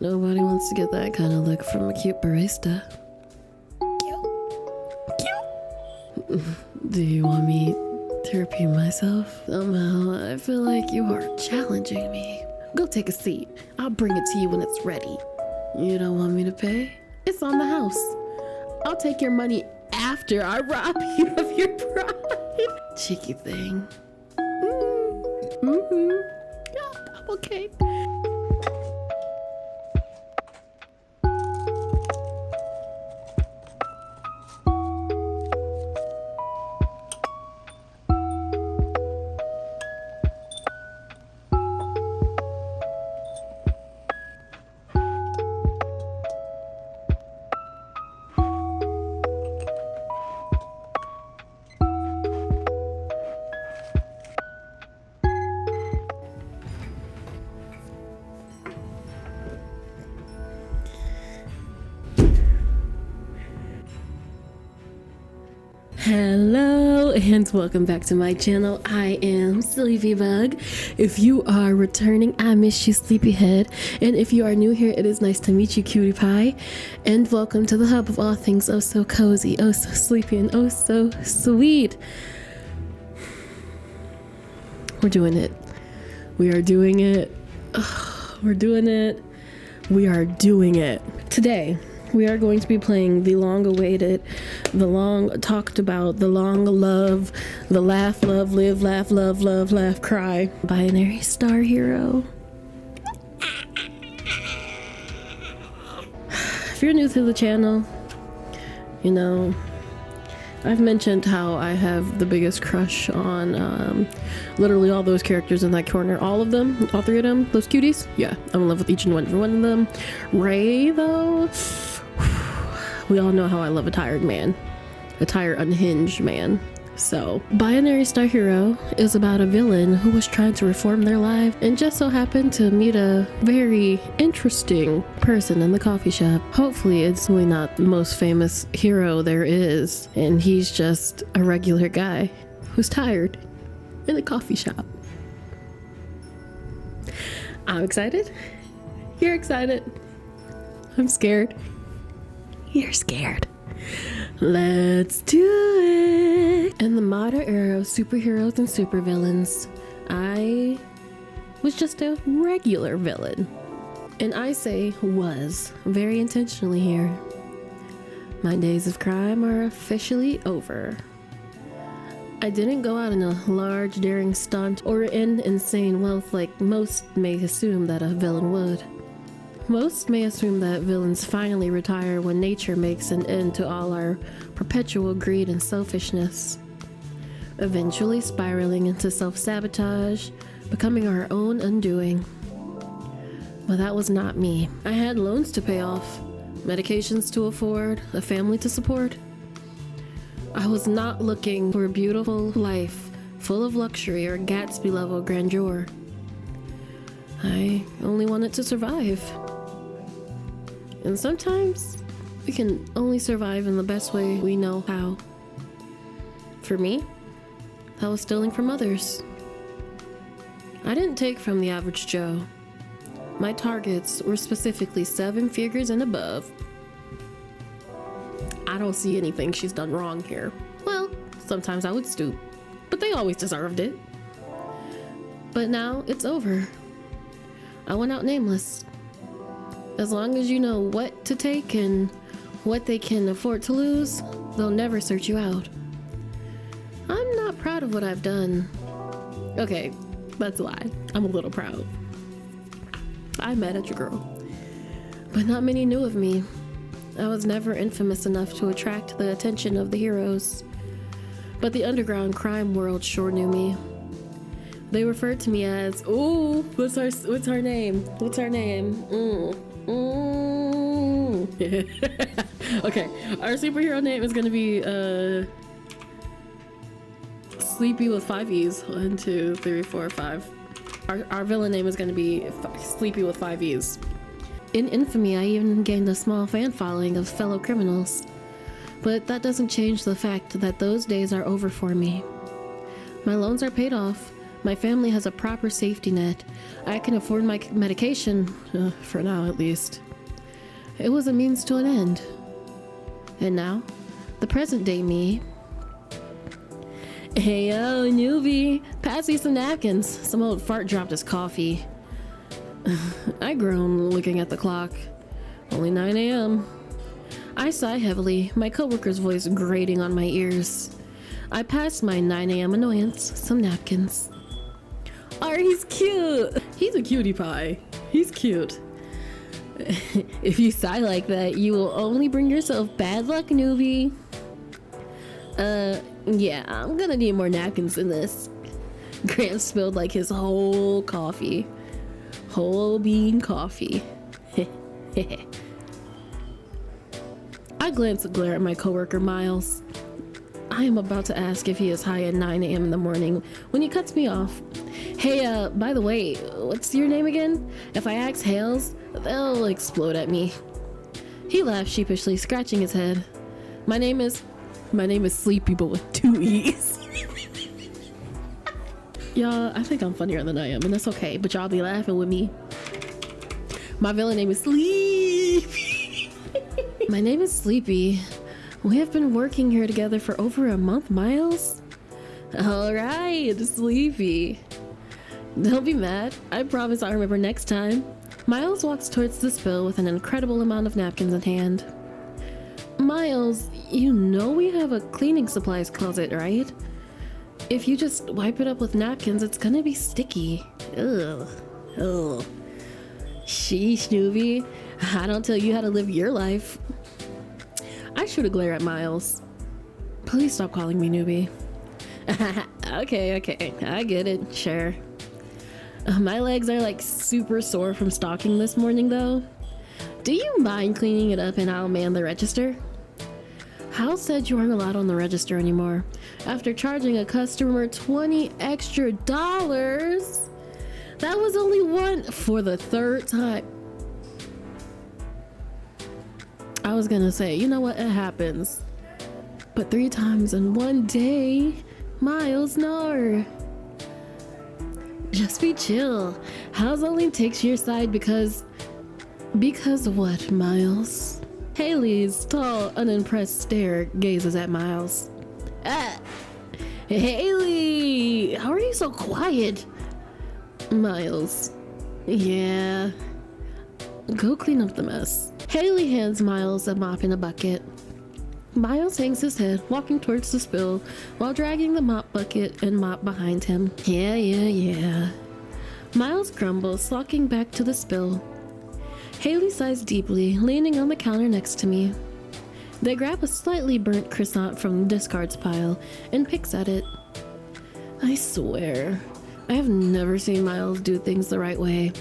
Nobody wants to get that kind of look from a cute barista. Do you want me to repeat myself? Somehow, I feel like you are challenging me. Go take a seat. I'll bring it to you when it's ready. You don't want me to pay? It's on the house. I'll take your money after I rob you of your pride. Cheeky thing. Yeah, I'm okay. Hello and welcome back to my channel. I am Sleeeeepy. If you are returning, I miss you, sleepyhead. And if you are new here, it is nice to meet you, cutie pie. And welcome to the hub of all things oh so cozy, oh so sleepy, and oh so sweet. We're doing it. We are doing it. We're doing it. We are doing it. Today, we are going to be playing the long-awaited, the long-talked-about, the long-loved, the laugh, love, live, laugh, love, love, laugh, cry, binary star hero. If you're new to the channel, you know, I've mentioned how I have the biggest crush on literally all those characters in that corner. All of them, all three of them, those cuties. Yeah, I'm in love with each and every one of them. Ray, though, we all know how I love a tired man, a tired, unhinged man. So, Binary Star Hero is about a villain who was trying to reform their life and just so happened to meet a very interesting person in the coffee shop. Hopefully it's really not the most famous hero there is, and he's just a regular guy who's tired in a coffee shop. I'm excited. You're excited. I'm scared. You're scared. Let's do it! In the modern era of superheroes and supervillains, I was just a regular villain. And I say was very intentionally here. My days of crime are officially over. I didn't go out in a large daring stunt or in insane wealth like most may assume that a villain would. Most may assume that villains finally retire when nature makes an end to all our perpetual greed and selfishness, eventually spiraling into self-sabotage, becoming our own undoing. But that was not me. I had loans to pay off, medications to afford, a family to support. I was not looking for a beautiful life full of luxury or Gatsby-level grandeur. I only wanted to survive. And sometimes we can only survive in the best way we know how. For me, that was stealing from others. I didn't take from the average Joe. My targets were specifically 7 figures and above. I don't see anything she's done wrong here. Well, sometimes I would stoop, but they always deserved it. But now it's over. I went out nameless. As long as you know what to take and what they can afford to lose, they'll never search you out. I'm not proud of what I've done. Okay, that's a lie. I'm a little proud. I'm mad at your girl. But not many knew of me. I was never infamous enough to attract the attention of the heroes. But the underground crime world sure knew me. They referred to me as, ooh, what's her name? What's her name? Okay, our superhero name is gonna be Sleepy with 5 E's. 1, 2, 3, 4, 5. Our villain name is gonna be Sleepy with 5 E's. In infamy, I even gained a small fan following of fellow criminals. But that doesn't change the fact that those days are over for me. My loans are paid off, My family has a proper safety net. I can afford my medication, for now at least. It was a means to an end. And now, the present day me. Hey yo, newbie, pass me some napkins. Some old fart dropped his coffee. I groan, looking at the clock. Only 9 a.m. I sigh heavily, my coworker's voice grating on my ears. I pass my 9 a.m. annoyance some napkins. Oh, he's cute! He's a cutie pie. He's cute. If you sigh like that, you will only bring yourself bad luck, newbie. Yeah, I'm gonna need more napkins than this. Grant spilled like his whole coffee. Whole bean coffee. I glare at my coworker Miles. I am about to ask if he is high at 9 a.m. in the morning when he cuts me off. Hey, by the way, what's your name again? If I ask Hales, they'll explode at me. He laughed sheepishly, scratching his head. My name is Sleepy, but with 2 E's. Y'all, I think I'm funnier than I am, and that's okay, but y'all be laughing with me. My villain name is Sleepy. My name is Sleepy. We have been working here together for over a month, Miles. All right, Sleepy. Don't be mad. I promise I'll remember next time. Miles walks towards the spill with an incredible amount of napkins in hand. Miles, you know we have a cleaning supplies closet, right? If you just wipe it up with napkins, it's gonna be sticky. Ugh. Ugh. Sheesh, newbie. I don't tell you how to live your life. I shoot a glare at Miles. Please stop calling me newbie. Okay, I get it, sure. My legs are like super sore from stalking this morning though. Do you mind cleaning it up and I'll man the register? Hal said you aren't allowed on the register anymore after charging a customer $20 extra. That was only one for the third time. I was gonna say, you know what, it happens. But 3 times in one day, Miles, no. Just be chill. Hal's only takes your side because what, Miles? Haley's tall, unimpressed stare gazes at Miles. Ah! Haley! How are you so quiet? Miles. Yeah. Go clean up the mess. Haley hands Miles a mop and a bucket. Miles hangs his head, walking towards the spill, while dragging the mop bucket and mop behind him. Yeah. Miles grumbles, slocking back to the spill. Haley sighs deeply, leaning on the counter next to me. They grab a slightly burnt croissant from the discards pile and picks at it. I swear, I have never seen Miles do things the right way,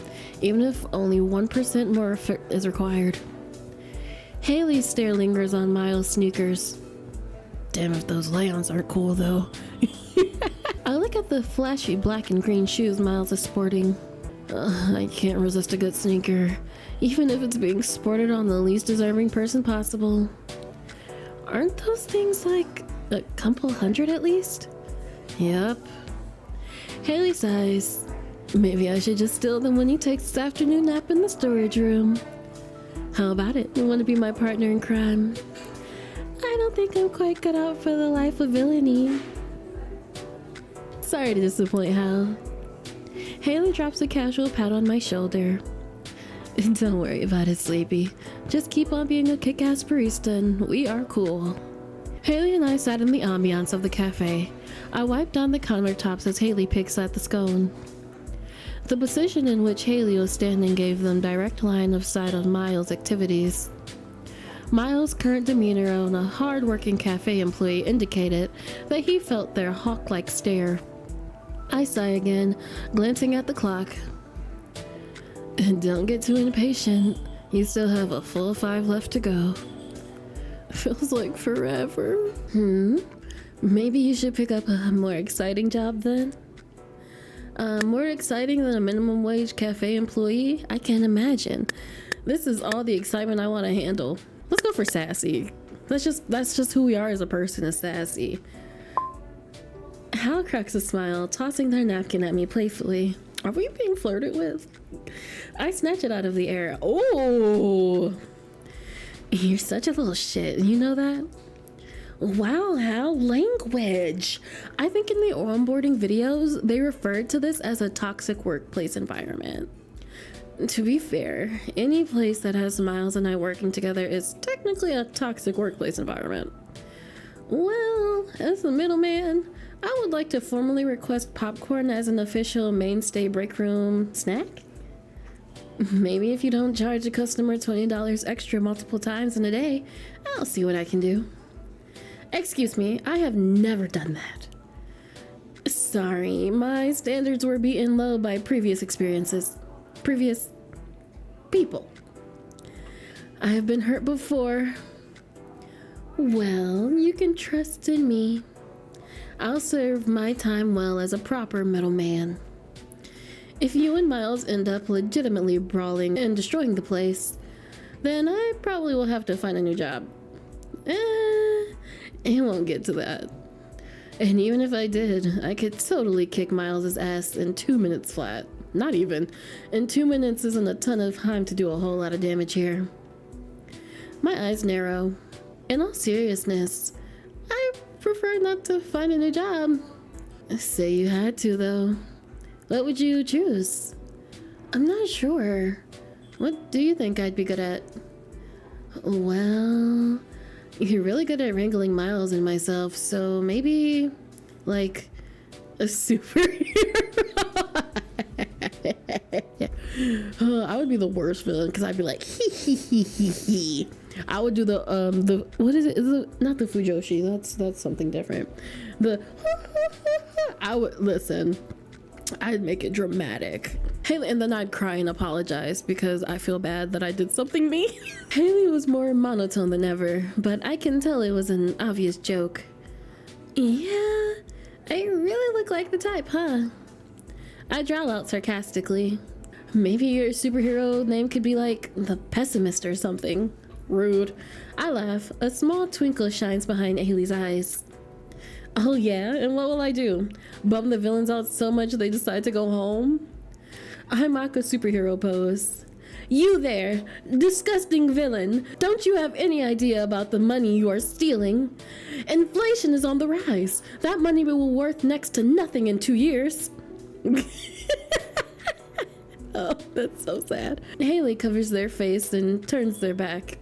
even if only 1% more effort is required. Haley's stare lingers on Miles' sneakers. Damn if those lay-ons aren't cool though. I look at the flashy black and green shoes Miles is sporting. I can't resist a good sneaker, even if it's being sported on the least deserving person possible. Aren't those things like a couple hundred at least? Yep. Haley sighs. Maybe I should just steal them when he takes his afternoon nap in the storage room. How about it? You want to be my partner in crime? I don't think I'm quite cut out for the life of villainy. Sorry to disappoint, Hal. Haley drops a casual pat on my shoulder. Don't worry about it, Sleepy. Just keep on being a kick-ass barista and we are cool. Haley and I sat in the ambiance of the cafe. I wiped down the countertops as Haley picks at the scone. The position in which Haley was standing gave them direct line of sight on Miles' activities. Miles' current demeanor on a hard-working cafe employee indicated that he felt their hawk-like stare. I sigh again, glancing at the clock. Don't get too impatient. You still have a full 5 left to go. Feels like forever. Maybe you should pick up a more exciting job then? More exciting than a minimum wage cafe employee? I can't imagine. This is all the excitement I want to handle. Let's go for sassy. That's just who we are as a person, is sassy. Hal cracks a smile, tossing their napkin at me playfully. Are we being flirted with? I snatch it out of the air. Oh, you're such a little shit. You know that? Wow, Hal, language. I think in the onboarding videos, they referred to this as a toxic workplace environment. To be fair, any place that has Miles and I working together is technically a toxic workplace environment. Well, as the middleman, I would like to formally request popcorn as an official mainstay break room snack. Maybe if you don't charge a customer $20 extra multiple times in a day, I'll see what I can do. Excuse me, I have never done that. Sorry, my standards were beaten low by previous experiences. Previous people. I have been hurt before. Well, you can trust in me. I'll serve my time well as a proper middleman. If you and Miles end up legitimately brawling and destroying the place, then I probably will have to find a new job. It won't get to that. And even if I did, I could totally kick Miles's ass in 2 minutes flat. Not even. And 2 minutes isn't a ton of time to do a whole lot of damage here. My eyes narrow. In all seriousness, I prefer not to find a new job. Say you had to, though. What would you choose? I'm not sure. What do you think I'd be good at? Well, you're really good at wrangling Miles and myself, so maybe, like, a superhero? I would be the worst villain, because I'd be like, hee hee hee hee hee. I would do the what is it? Is it not the Fujoshi? That's something different. The I would listen. I'd make it dramatic. Haley, and then I'd cry and apologize because I feel bad that I did something mean. Haley was more monotone than ever, but I can tell it was an obvious joke. Yeah, I really look like the type, huh? I drawl out sarcastically. Maybe your superhero name could be like the Pessimist or something. Rude. I laugh. A small twinkle shines behind Haley's eyes. Oh yeah? And what will I do? Bum the villains out so much they decide to go home? I mock a superhero pose. You there, disgusting villain. Don't you have any idea about the money you are stealing? Inflation is on the rise. That money will be worth next to nothing in 2 years. Oh, that's so sad. Haley covers their face and turns their back.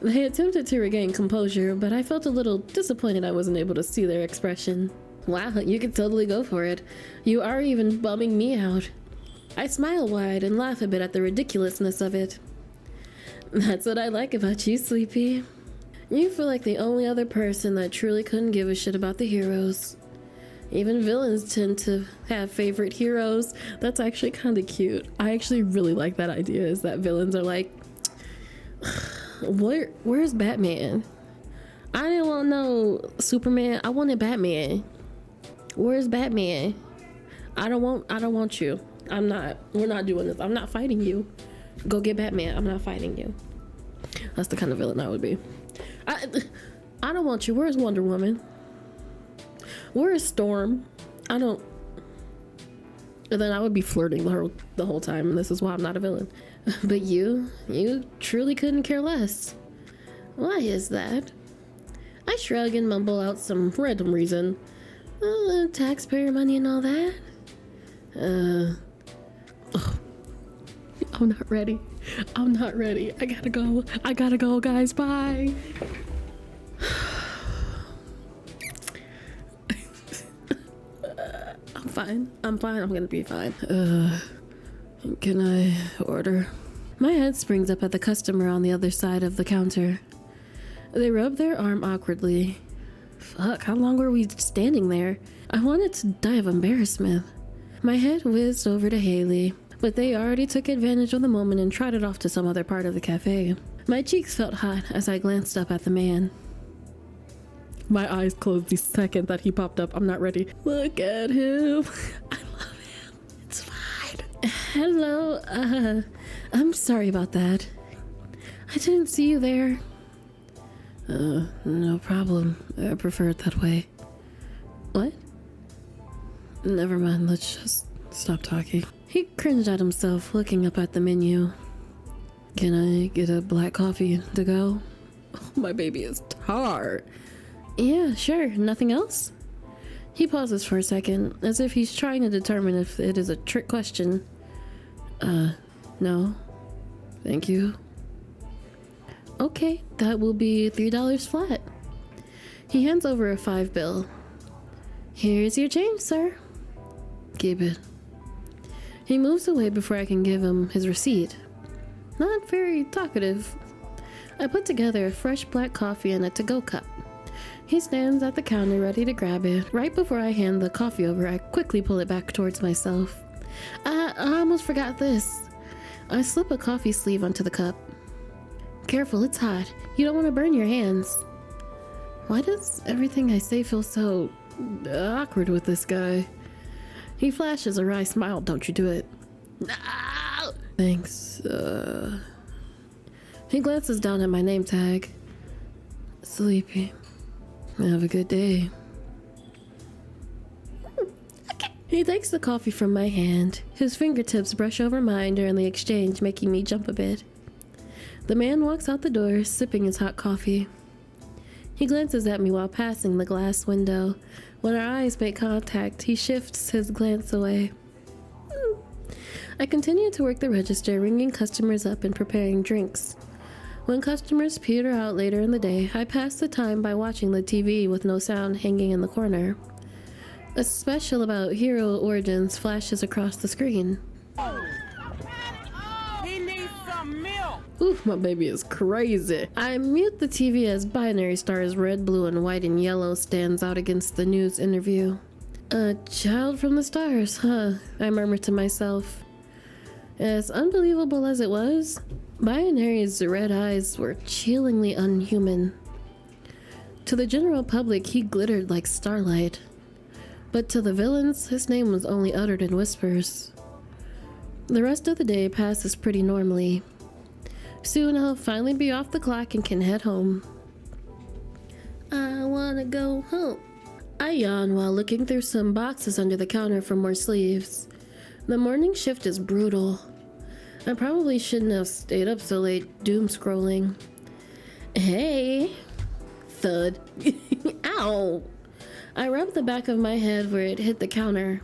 They attempted to regain composure, but I felt a little disappointed I wasn't able to see their expression. Wow, you could totally go for it. You are even bumming me out. I smile wide and laugh a bit at the ridiculousness of it. That's what I like about you, Sleepy. You feel like the only other person that truly couldn't give a shit about the heroes. Even villains tend to have favorite heroes. That's actually kind of cute. I actually really like that idea, is that villains are like, where's Batman? I didn't want no Superman. I wanted Batman. Where's Batman? I don't want you. We're not doing this. I'm not fighting you. Go get Batman. I'm not fighting you. That's the kind of villain I would be. I don't want you. Where's Wonder Woman? Where's Storm? And then I would be flirting the whole time, and this is why I'm not a villain. But you truly couldn't care less. Why is that? I shrug and mumble out some random reason. Taxpayer money and all that. I'm not ready. I gotta go, guys. Bye. I'm fine. I'm gonna be fine. Can I order? My head springs up at the customer on the other side of the counter. They rub their arm awkwardly. Fuck, how long were we standing there? I wanted to die of embarrassment. My head whizzed over to Haley, but they already took advantage of the moment and trotted off to some other part of the cafe. My cheeks felt hot as I glanced up at the man. My eyes closed the second that he popped up. I'm not ready. Look at him. I love him. It's fine. Hello. I'm sorry about that. I didn't see you there. No problem. I prefer it that way. What? Never mind, let's just stop talking. He cringed at himself, looking up at the menu. Can I get a black coffee to go? Oh, my baby is tired. Yeah, sure. Nothing else? He pauses for a second, as if he's trying to determine if it is a trick question. No. Thank you. Okay, that will be $3 flat. He hands over a $5 bill. Here's your change, sir. Keep it. He moves away before I can give him his receipt. Not very talkative. I put together a fresh black coffee in a to-go cup. He stands at the counter ready to grab it. Right before I hand the coffee over, I quickly pull it back towards myself. I almost forgot this. I slip a coffee sleeve onto the cup. Careful, it's hot. You don't want to burn your hands. Why does everything I say feel so awkward with this guy? He flashes a wry smile. Don't you do it. No! Thanks. He glances down at my name tag. Sleepy. Have a good day. Okay. He takes the coffee from my hand. His fingertips brush over mine during the exchange, making me jump a bit. The man walks out the door, sipping his hot coffee. He glances at me while passing the glass window. When our eyes make contact, he shifts his glance away. I continue to work the register, ringing customers up and preparing drinks. When customers peter out later in the day, I pass the time by watching the TV with no sound hanging in the corner. A special about Hero Origins flashes across the screen. He needs some milk. Ooh, my baby is crazy. I mute the TV as binary stars red, blue, and white and yellow stands out against the news interview. A child from the stars, huh? I murmur to myself. As unbelievable as it was, Binary's red eyes were chillingly unhuman. To the general public, he glittered like starlight. But to the villains, his name was only uttered in whispers. The rest of the day passes pretty normally. Soon I'll finally be off the clock and can head home. I wanna go home. I yawn while looking through some boxes under the counter for more sleeves. The morning shift is brutal. I probably shouldn't have stayed up so late doom scrolling. Hey! Thud. Ow! I rubbed the back of my head where it hit the counter.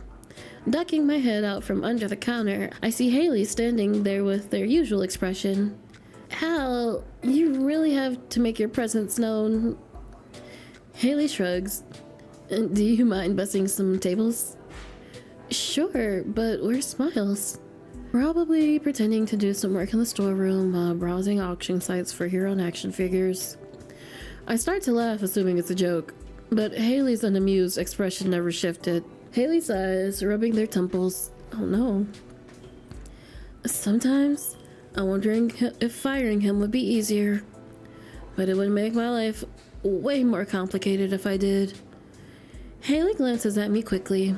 Ducking my head out from under the counter, I see Haley standing there with their usual expression. Hal, you really have to make your presence known. Haley shrugs. Do you mind bussing some tables? Sure, but where's Smiles? Probably pretending to do some work in the storeroom, browsing auction sites for hero and action figures. I start to laugh, assuming it's a joke, but Haley's unamused expression never shifted. Haley's eyes rubbing their temples. Oh no. Sometimes I'm wondering if firing him would be easier, but it would make my life way more complicated if I did. Haley glances at me quickly.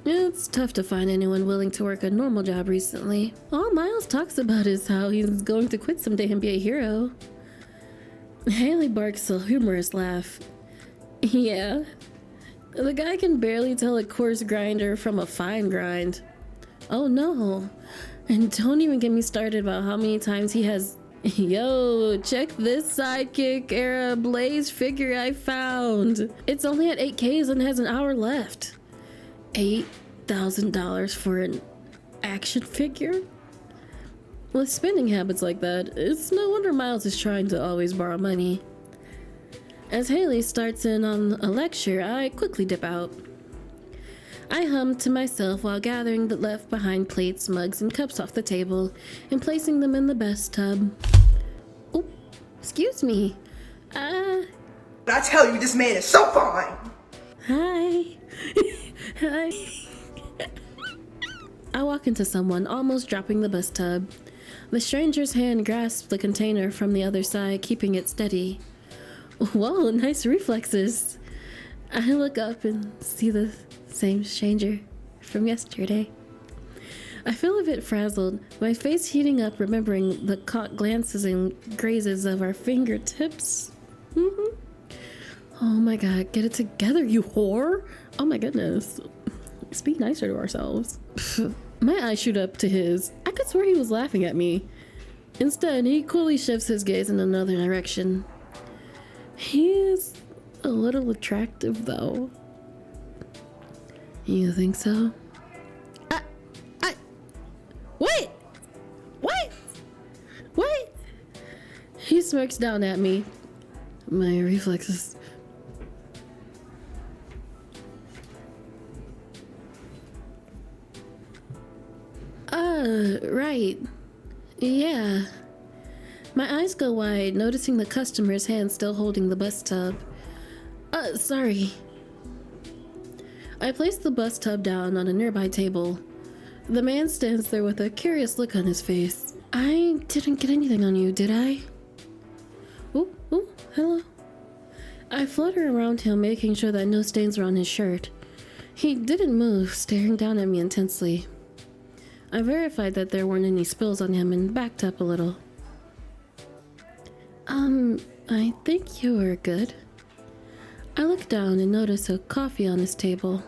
It's tough to find anyone willing to work a normal job recently. All Miles talks about is how he's going to quit someday and be a hero. Haley barks a humorous laugh. Yeah, the guy can barely tell a coarse grinder from a fine grind. Oh no, and don't even get me started about how many times he has, yo, check this Sidekick era Blaze figure I found. It's only at 8Ks and has an hour left. $8,000 for an action figure? With spending habits like that, it's no wonder Miles is trying to always borrow money. As Haley starts in on a lecture, I quickly dip out. I hum to myself while gathering the left behind plates, mugs, and cups off the table and placing them in the best tub. Oh, excuse me. I tell you, this man is so fine. Hi. Hi. I walk into someone, almost dropping the bus tub. The stranger's hand grasps the container from the other side, keeping it steady. Whoa, nice reflexes. I look up and see the same stranger from yesterday. I feel a bit frazzled, my face heating up, remembering the caught glances and grazes of our fingertips. Oh my god, get it together, you whore! Oh my goodness. Let's be nicer to ourselves. My eyes shoot up to his. I could swear he was laughing at me. Instead, he coolly shifts his gaze in another direction. He is a little attractive, though. You think so? Wait! Wait! He smirks down at me. My reflexes. Right. Yeah. My eyes go wide, noticing the customer's hand still holding the bus tub. Sorry. I place the bus tub down on a nearby table. The man stands there with a curious look on his face. I didn't get anything on you, did I? Oh, hello. I flutter around him, making sure that no stains are on his shirt. He didn't move, staring down at me intensely. I verified that there weren't any spills on him and backed up a little. I think you were good. I look down and notice a coffee on his table.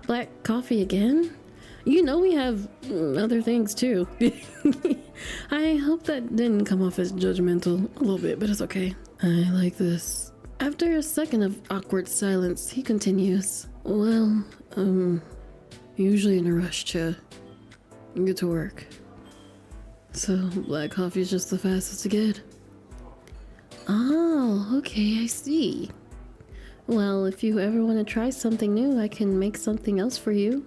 Black coffee again? You know we have other things too. I hope that didn't come off as judgmental a little bit, but it's okay. I like this. After a second of awkward silence, he continues. Well, usually in a rush to get to work. So black coffee is just the fastest to get. Oh, okay, I see. Well, if you ever want to try something new, I can make something else for you.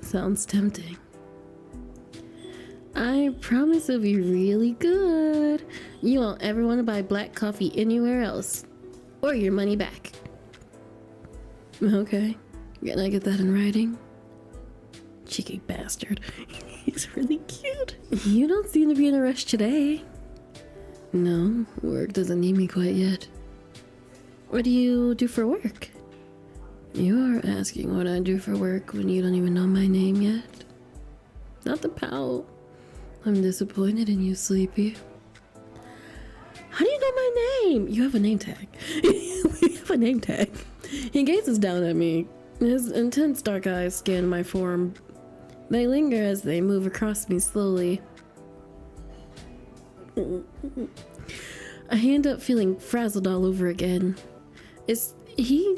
Sounds tempting. I promise it'll be really good. You won't ever want to buy black coffee anywhere else. Or your money back. Okay. Can I get that in writing? Cheeky bastard. He's really cute. You don't seem to be in a rush today. No, work doesn't need me quite yet. What do you do for work? You are asking what I do for work when you don't even know my name yet? Not the pout. I'm disappointed in you, Sleepy. How do you know my name? You have a name tag. We have a name tag. He gazes down at me. His intense dark eyes scan my form. They linger as they move across me slowly. I end up feeling frazzled all over again. Is he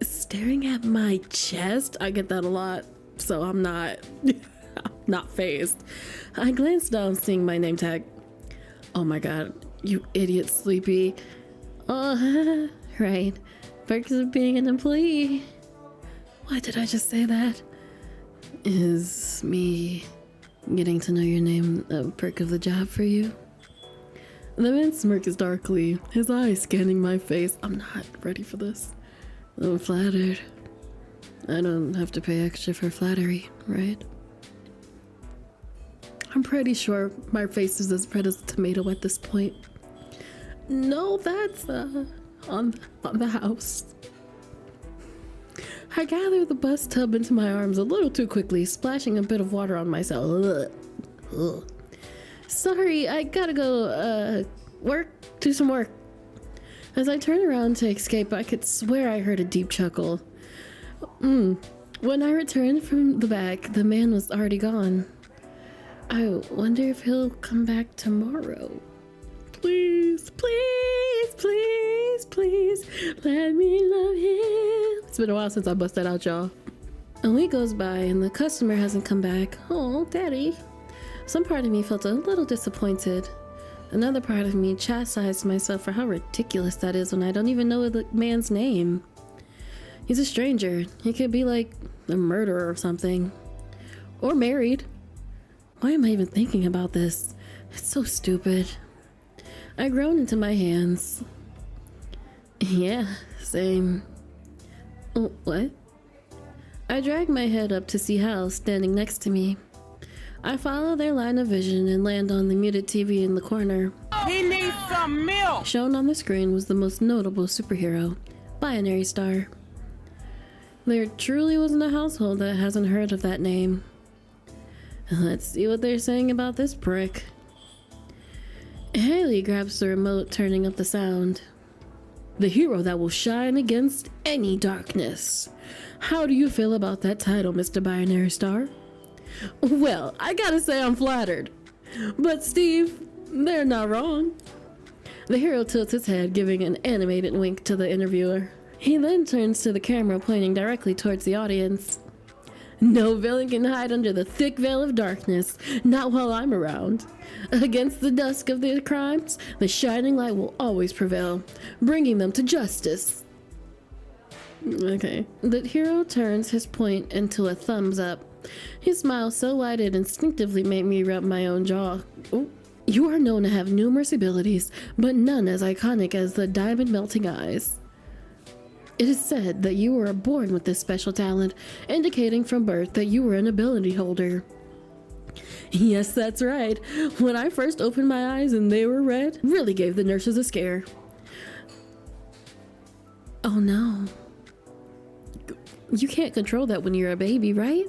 staring at my chest? I get that a lot, so I'm not fazed. I glance down, seeing my name tag. Oh my god, you idiot, Sleepy. Oh, right. Perks of being an employee. Why did I just say that? Is me getting to know your name a perk of the job for you? The man smirks darkly, his eyes scanning my face. I'm not ready for this. I'm flattered. I don't have to pay extra for flattery, right? I'm pretty sure my face is as red as a tomato at this point. No, that's on the house. I gather the bus tub into my arms a little too quickly, splashing a bit of water on myself. Ugh. Sorry, I gotta go, do some work. As I turn around to escape, I could swear I heard a deep chuckle. When I returned from the back, the man was already gone. I wonder if he'll come back tomorrow. Please, please, please, please, let me love him. It's been a while since I bust that out, y'all. A week goes by and the customer hasn't come back. Oh, daddy. Some part of me felt a little disappointed. Another part of me chastised myself for how ridiculous that is when I don't even know the man's name. He's a stranger. He could be like a murderer or something. Or married. Why am I even thinking about this? It's so stupid. I groan into my hands. Yeah, same. Oh, what? I drag my head up to see Hal standing next to me. I follow their line of vision and land on the muted TV in the corner. He needs some milk! Shown on the screen was the most notable superhero, Binary Star. There truly wasn't a household that hasn't heard of that name. Let's see what they're saying about this prick. Haley grabs the remote, turning up the sound. the hero that will shine against any darkness. How do you feel about that title, Mr. Binary Star? Well, I gotta say I'm flattered. But Steve, they're not wrong. The hero tilts his head, giving an animated wink to the interviewer. He then turns to the camera, pointing directly towards the audience. No villain can hide under the thick veil of darkness, not while I'm around. Against the dusk of their crimes, the shining light will always prevail, bringing them to justice. Okay. The hero turns his point into a thumbs up. His smile so wide it instinctively made me rub my own jaw. Ooh. You are known to have numerous abilities, but none as iconic as the diamond melting eyes. It is said that you were born with this special talent, indicating from birth that you were an ability holder. Yes, that's right. When I first opened my eyes and they were red, really gave the nurses a scare. Oh no. You can't control that when you're a baby, right?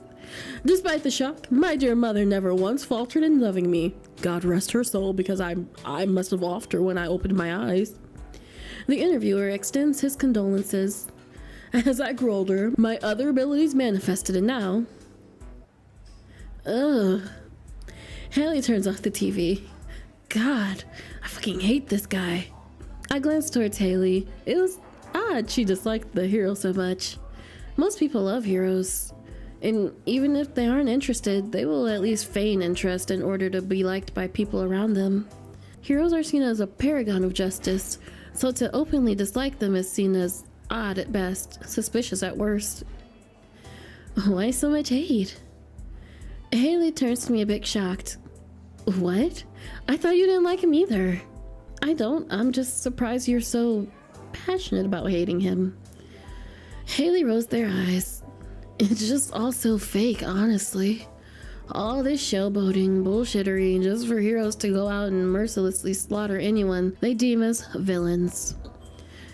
Despite the shock, my dear mother never once faltered in loving me. God rest her soul, because I must have offed her when I opened my eyes. The interviewer extends his condolences. As I grew older, my other abilities manifested, and now... Ugh. Haley turns off the TV. God, I fucking hate this guy. I glanced towards Haley. It was odd she disliked the hero so much. Most people love heroes. And even if they aren't interested, they will at least feign interest in order to be liked by people around them. Heroes are seen as a paragon of justice, so to openly dislike them is seen as odd at best, suspicious at worst. Why so much hate? Haley turns to me a bit shocked. What? I thought you didn't like him either. I don't. I'm just surprised you're so passionate about hating him. Haley rolls their eyes. It's just all so fake, honestly. All this showboating, bullshittery, just for heroes to go out and mercilessly slaughter anyone they deem as villains.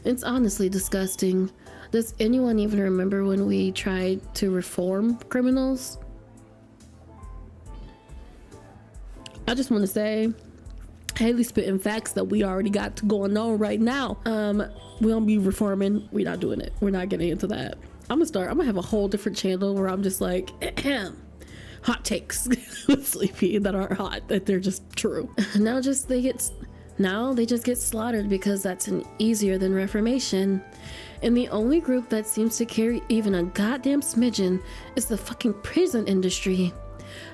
It's honestly disgusting. Does anyone even remember when we tried to reform criminals? I just want to say, Haley spitting facts that we already got going on right now. We don't be reforming. We're not doing it. We're not getting into that. I'm gonna have a whole different channel where I'm just like, hot takes with Sleepy that aren't hot, that they're just true. Now they just get slaughtered because that's an easier than reformation. And the only group that seems to carry even a goddamn smidgen is the fucking prison industry.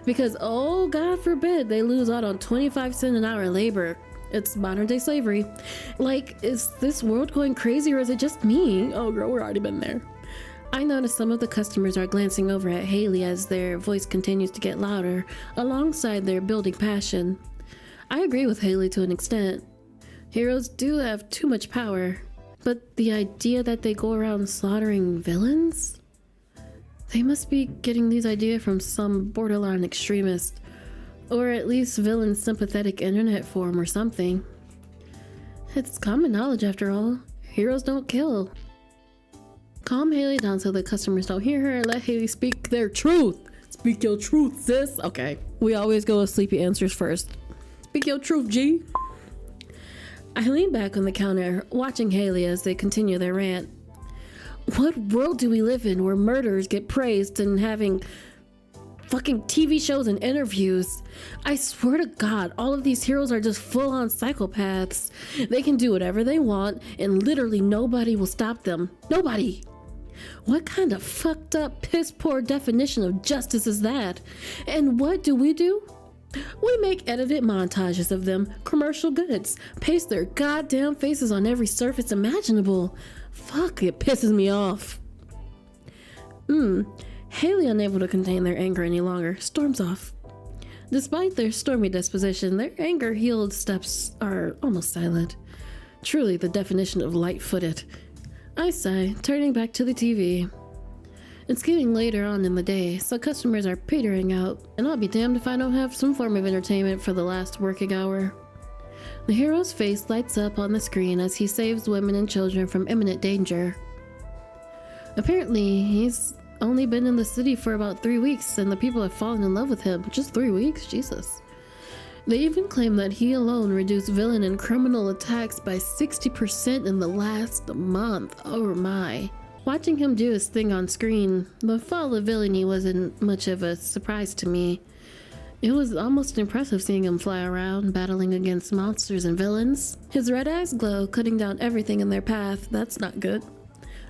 Because, oh God forbid, they lose out on 25 cents an hour labor. It's modern day slavery. Like, is this world going crazy or is it just me? Oh girl, we're already been there. I notice some of the customers are glancing over at Haley as their voice continues to get louder, alongside their building passion. I agree with Haley to an extent. Heroes do have too much power, but the idea that they go around slaughtering villains? They must be getting these ideas from some borderline extremist, or at least villain sympathetic internet forum or something. It's common knowledge after all. Heroes don't kill. Calm Haley down so the customers don't hear her. Let Haley speak their truth. Speak your truth, sis. Okay. We always go with sleepy answers first. Speak your truth, G. I lean back on the counter, watching Haley as they continue their rant. What world do we live in where murderers get praised and having fucking TV shows and interviews? I swear to God, all of these heroes are just full-on psychopaths. They can do whatever they want and literally nobody will stop them. Nobody. What kind of fucked up, piss poor definition of justice is that? And what do? We make edited montages of them, commercial goods, paste their goddamn faces on every surface imaginable. Fuck, it pisses me off. Haley, unable to contain their anger any longer, storms off. Despite their stormy disposition, their anger-heeled steps are almost silent. Truly the definition of light-footed. I sigh, turning back to the TV. It's getting later on in the day, so customers are petering out, and I'll be damned if I don't have some form of entertainment for the last working hour. The hero's face lights up on the screen as he saves women and children from imminent danger. Apparently, he's only been in the city for about 3 weeks, and the people have fallen in love with him. Just 3 weeks? Jesus. They even claim that he alone reduced villain and criminal attacks by 60% in the last month. Oh my. Watching him do his thing on screen, the fall of villainy wasn't much of a surprise to me. It was almost impressive seeing him fly around, battling against monsters and villains. His red eyes glow, cutting down everything in their path. That's not good.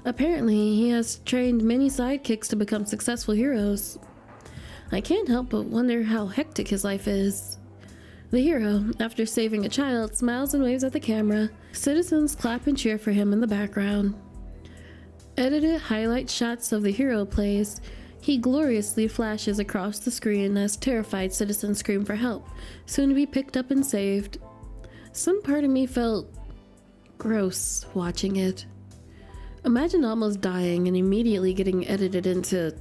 Apparently, he has trained many sidekicks to become successful heroes. I can't help but wonder how hectic his life is. The hero, after saving a child, smiles and waves at the camera. Citizens clap and cheer for him in the background. Edited highlight shots of the hero plays. He gloriously flashes across the screen as terrified citizens scream for help, soon to be picked up and saved. Some part of me felt gross watching it. Imagine almost dying and immediately getting edited into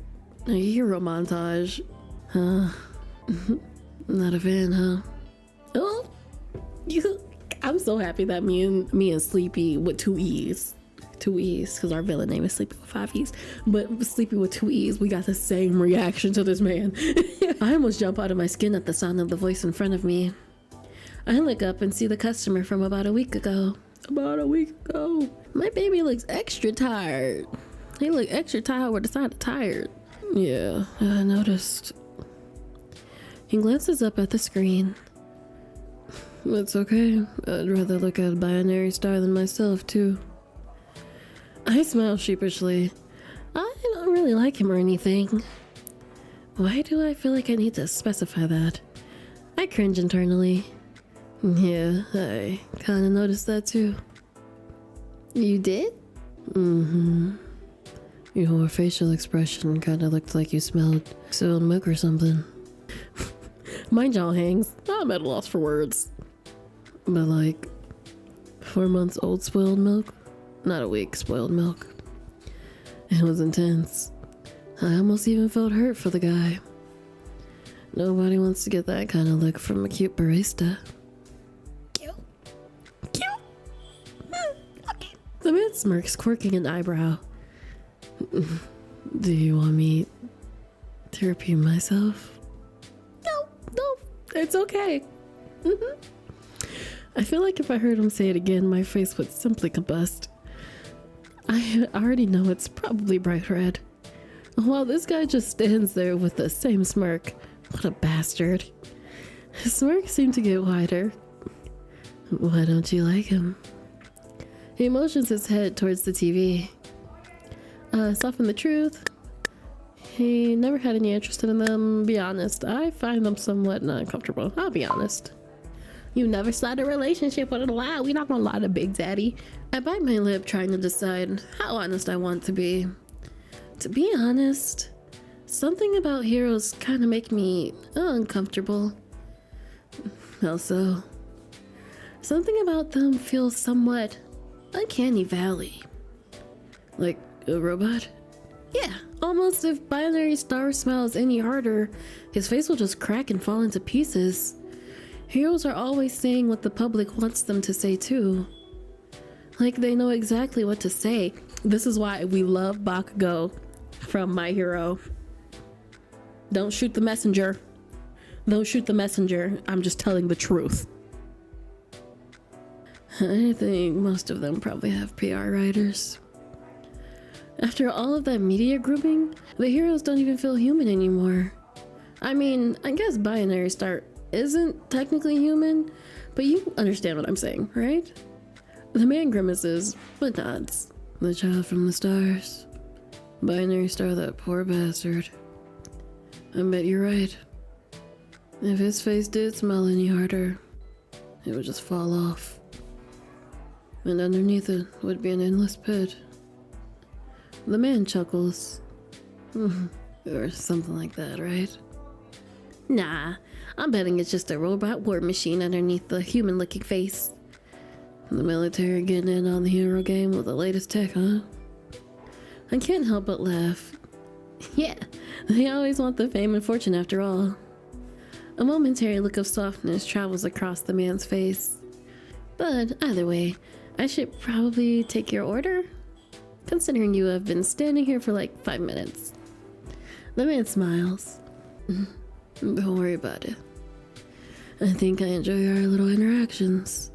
a hero montage. Not a fan, huh? Oh, I'm so happy that me and Sleepy with 2 E's. 2 E's, because our villain name is Sleepy with 5 E's. But Sleepy with 2 E's, we got the same reaction to this man. I almost jump out of my skin at the sound of the voice in front of me. I look up and see the customer from about a week ago. My baby looks extra tired. He looked extra tired with the side of tired. Yeah, I noticed. He glances up at the screen. It's okay. I'd rather look at a binary star than myself, too. I smile sheepishly. I don't really like him or anything. Why do I feel like I need to specify that? I cringe internally. Yeah, I kinda noticed that too. You did? Mm-hmm. Your facial expression kinda looked like you smelled spilled milk or something. My jaw hangs. I'm at a loss for words. But like 4 months old spoiled milk? Not a week spoiled milk. It was intense. I almost even felt hurt for the guy. Nobody wants to get that kind of look from a cute barista. Cute. Okay. The man smirks, quirking an eyebrow. Do you want me to repeat myself? No, it's okay. I feel like if I heard him say it again, my face would simply combust. I already know it's probably bright red. While this guy just stands there with the same smirk. What a bastard. His smirk seemed to get wider. Why don't you like him? He motions his head towards the TV. Soften the truth. He never had any interest in them, be honest. I find them somewhat uncomfortable, I'll be honest. You never started a relationship with a lie. We not gonna lie to Big Daddy. I bite my lip trying to decide how honest I want to be. To be honest, something about heroes kind of make me uncomfortable. Also, something about them feels somewhat uncanny valley. Like a robot? Yeah, almost if Binary Star smiles any harder, his face will just crack and fall into pieces. Heroes are always saying what the public wants them to say too. Like they know exactly what to say. This is why we love Bakugo from My Hero. Don't shoot the messenger. Don't shoot the messenger. I'm just telling the truth. I think most of them probably have PR writers. After all of that media grouping, the heroes don't even feel human anymore. I mean, I guess Binary Star isn't technically human, but you understand what I'm saying, right? The man grimaces, but nods. The child from the stars. Binary Star, that poor bastard. I bet you're right. If his face did smell any harder, it would just fall off. And underneath it would be an endless pit. The man chuckles. Or something like that, right? Nah, I'm betting it's just a robot war machine underneath the human-looking face. The military getting in on the hero game with the latest tech, huh? I can't help but laugh. Yeah, they always want the fame and fortune after all. A momentary look of softness travels across the man's face. But either way, I should probably take your order, considering you have been standing here for like 5 minutes. The man smiles. Don't worry about it. I think I enjoy our little interactions.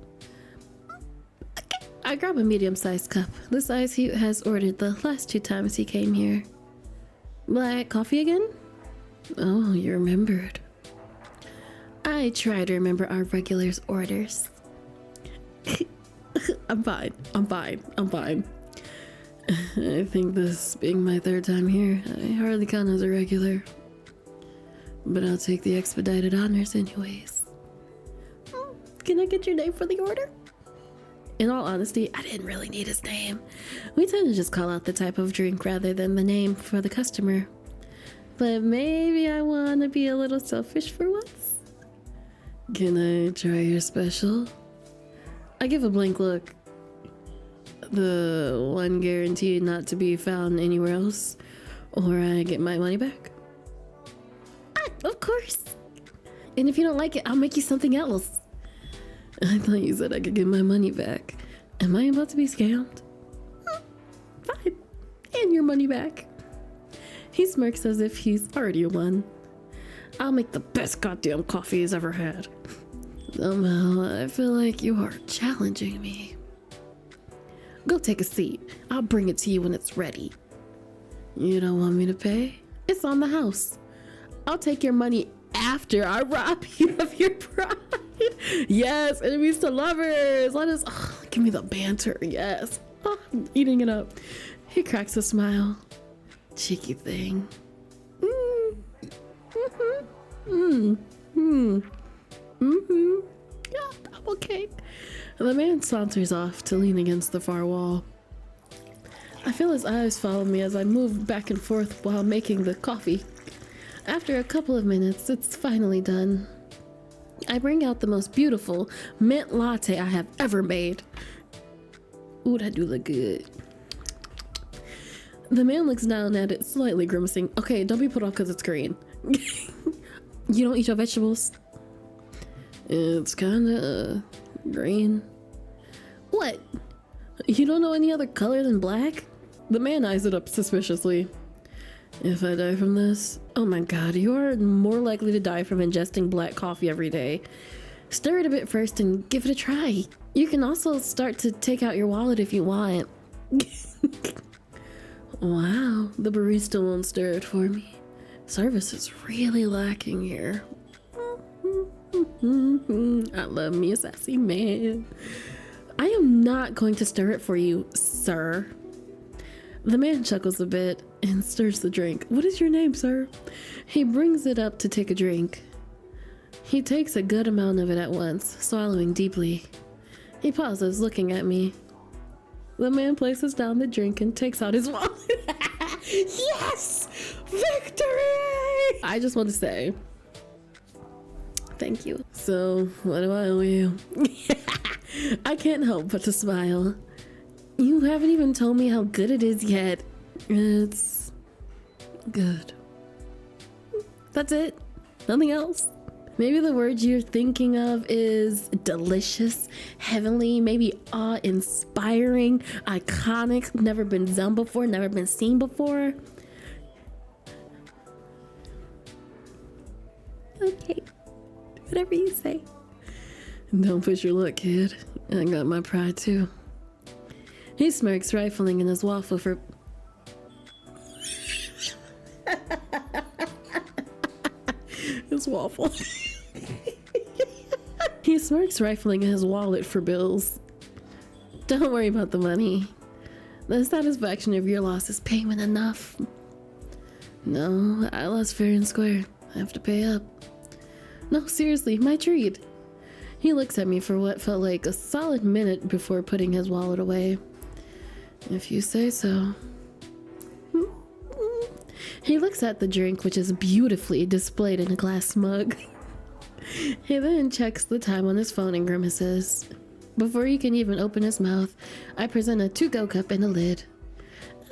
I grab a medium-sized cup, the size he has ordered the last 2 times he came here. Black coffee again? Oh, you remembered. I try to remember our regulars' orders. I'm fine. I think this being my 3rd time here, I hardly count as a regular. But I'll take the expedited honors anyways. Can I get your name for the order? In all honesty, I didn't really need his name. We tend to just call out the type of drink rather than the name for the customer. But maybe I want to be a little selfish for once. Can I try your special? I give a blank look. The one guaranteed not to be found anywhere else, or I get my money back. Of course. And if you don't like it, I'll make you something else. I thought you said I could get my money back. Am I about to be scammed? Fine. And your money back. He smirks as if he's already won. I'll make the best goddamn coffee he's ever had. Somehow, I feel like you are challenging me. Go take a seat. I'll bring it to you when it's ready. You don't want me to pay? It's on the house. I'll take your money after I rob you of your pride. Yes, enemies to lovers. Let us, give me the banter. Yes. I'm eating it up. He cracks a smile. Cheeky thing. Yeah, I'm okay. The man saunters off to lean against the far wall. I feel his eyes follow me as I move back and forth while making the coffee. After a couple of minutes, it's finally done. I bring out the most beautiful mint latte I have ever made. Ooh, that do look good. The man looks down at it, slightly grimacing. Okay, don't be put off because it's green. You don't eat your vegetables? It's kinda green. What? You don't know any other color than black? The man eyes it up suspiciously. If I die from this, oh my god, you are more likely to die from ingesting black coffee every day. Stir it a bit first and give it a try. You can also start to take out your wallet if you want. Wow, the barista won't stir it for me. Service is really lacking here. I love me a sassy man. I am not going to stir it for you, sir. The man chuckles a bit and stirs the drink. What is your name, sir? He brings it up to take a drink. He takes a good amount of it at once, swallowing deeply. He pauses, looking at me. The man places down the drink and takes out his wallet. Yes! Victory! I just want to say, thank you. So, what do I owe you? I can't help but to smile. You haven't even told me how good it is yet. It's good. That's it. Nothing else. Maybe the word you're thinking of is delicious, heavenly, maybe awe-inspiring, iconic, never been done before, never been seen before. Okay, whatever you say. Don't push your luck, kid. I got my pride too. He smirks, rifling in his waffle for... his waffle. He smirks, rifling in his wallet for bills. Don't worry about the money. The satisfaction of your loss is payment enough. No, I lost fair and square. I have to pay up. No, seriously, my treat. He looks at me for what felt like a solid minute before putting his wallet away. If you say so. He looks at the drink, which is beautifully displayed in a glass mug. He then checks the time on his phone and grimaces. Before he can even open his mouth, I present a to-go cup and a lid.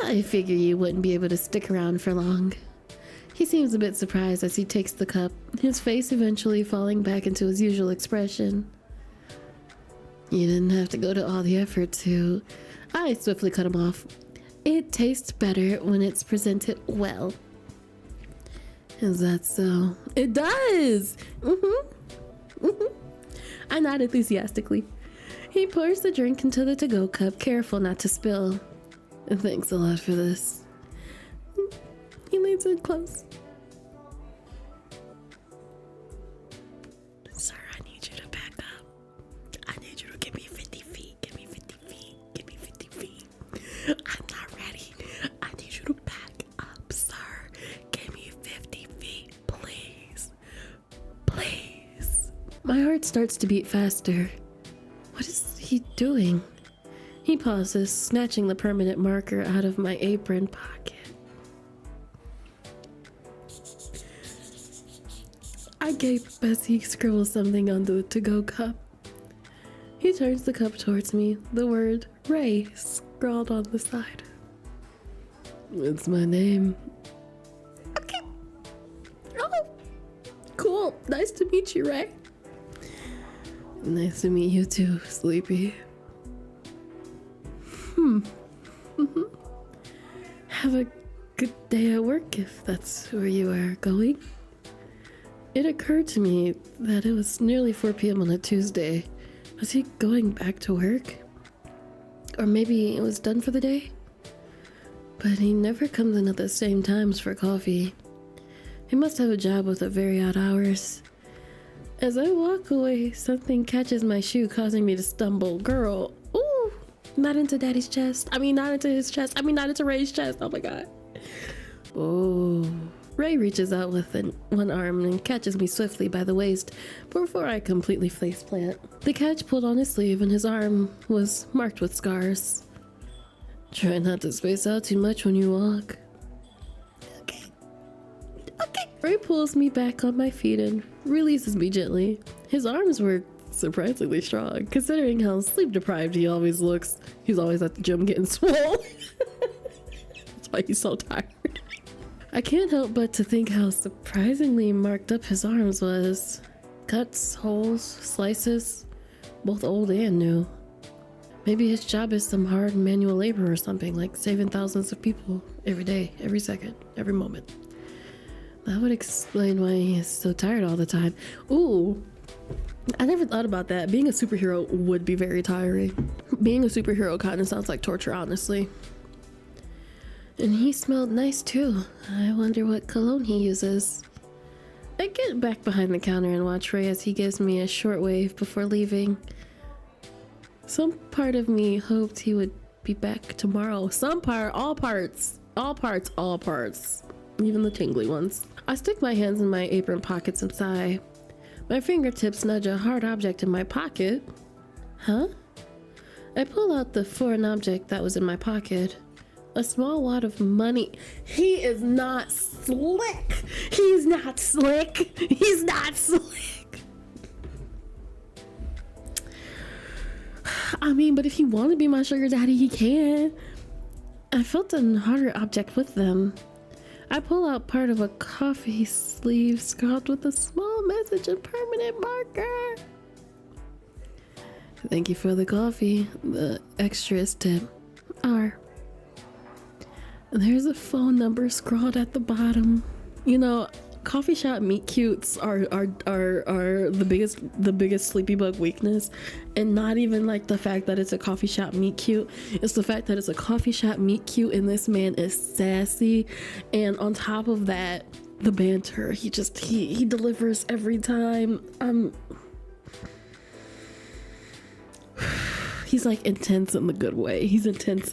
I figure you wouldn't be able to stick around for long. He seems a bit surprised as he takes the cup, his face eventually falling back into his usual expression. You didn't have to go to all the effort to... I swiftly cut him off. It tastes better when it's presented well. Is that so? It does! I nod enthusiastically. He pours the drink into the to-go cup, careful not to spill. Thanks a lot for this. He leans in close. Sir, I need you to back up. I need you to give me 50 feet. Give me 50 feet. Give me 50 feet. I'm not ready. I need you to back up, sir. Give me 50 feet, please. Please. My heart starts to beat faster. What is he doing? He pauses, snatching the permanent marker out of my apron pocket. I gape as he scribbles something on the to-go cup. He turns the cup towards me, the word Ray scrawled on the side. It's my name. Okay. Oh, cool. Nice to meet you, Ray. Nice to meet you too, Sleepy. Have a good day at work if that's where you are going. It occurred to me that it was nearly 4 p.m. on a Tuesday. Was he going back to work? Or maybe it was done for the day? But he never comes in at the same times for coffee. He must have a job with very odd hours. As I walk away, something catches my shoe, causing me to stumble. Girl, ooh, not into daddy's chest. I mean, not into his chest. I mean, not into Ray's chest. Oh my God. Oh. Ray reaches out with one arm and catches me swiftly by the waist before I completely faceplant. The catch pulled on his sleeve and his arm was marked with scars. Try not to space out too much when you walk. Okay. Ray pulls me back on my feet and releases me gently. His arms were surprisingly strong, considering how sleep deprived he always looks. He's always at the gym getting swole. That's why he's so tired. I can't help but to think how surprisingly marked up his arms was. Cuts, holes, slices, both old and new. Maybe his job is some hard manual labor or something, like saving thousands of people every day, every second, every moment. That would explain why he's so tired all the time. Ooh, I never thought about that. Being a superhero would be very tiring. Being a superhero kind of sounds like torture, honestly. And he smelled nice too. I wonder what cologne he uses. I get back behind the counter and watch Ray as he gives me a short wave before leaving. Some part of me hoped he would be back tomorrow. Some part, all parts, even the tingly ones. I stick my hands in my apron pockets and sigh. My fingertips nudge a hard object in my pocket. Huh? I pull out the foreign object that was in my pocket. A small wad of money. He is not slick. He's not slick. He's not slick. I mean, but if he wants to be my sugar daddy, he can. I felt a harder object with them. I pull out part of a coffee sleeve scrawled with a small message and permanent marker. Thank you for the coffee. The extras tip. R. There's a phone number scrawled at the bottom. You know, coffee shop meet cutes are the biggest sleepy bug weakness, and not even like the fact that it's a coffee shop meet cute. It's the fact that it's a coffee shop meet cute, and this man is sassy, and on top of that, the banter. He delivers every time. He's like intense in the good way. He's intense